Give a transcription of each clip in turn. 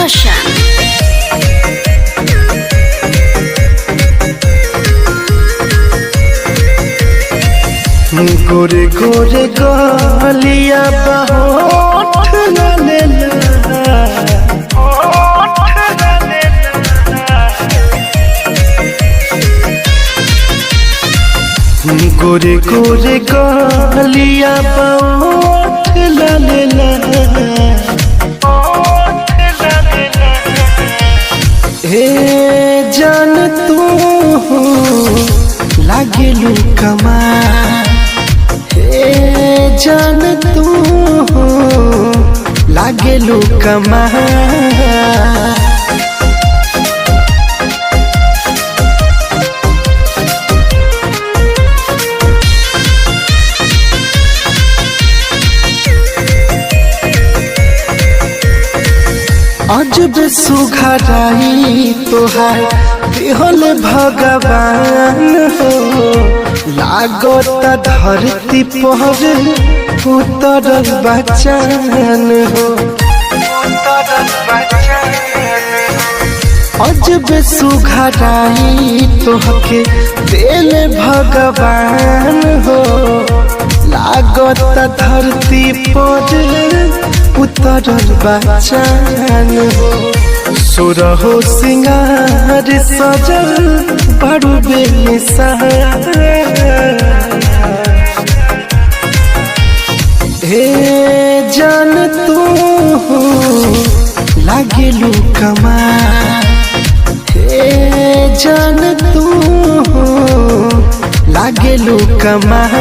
Roshan. गोरे गोरे गलिया होठ गोरे गोरे गलिया होठ हे जान तू लागेलू कमाल जान तू लागेलू कमाल अजब सुघराई तोहार देहल भगवान हो लागता धरती पर उतरल बचान हो अजब सुघराई तोहके दिल भगवान हो लागता धरती पर उतरल बचान हो सुरहो सिंगार सजल बड़ू बेमिसाल हे जान तू लागेलू कमाल हे जान तू लागेलू कमाल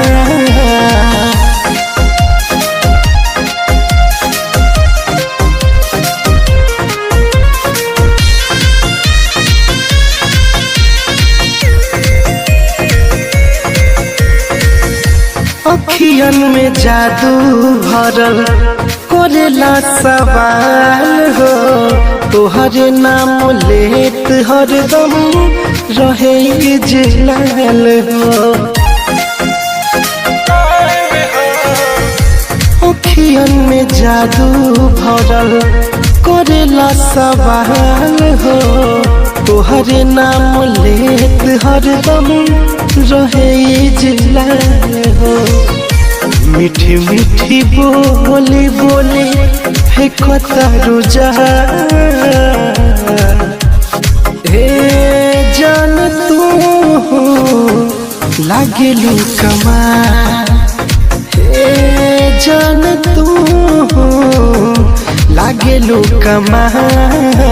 अखियन में जादू भरल करेला सवाल हो तोहरे नाम लेत हरदम रहे जलाल हो अखियन में जादू भरल करेला सवाल हो तोहरे नाम लेत हरदम रहे जलाल हो मीठी मीठी बोली बोली फेंकता रुझा हे जान तू लागेलू कमाल हे जान तू लागेलू कमाल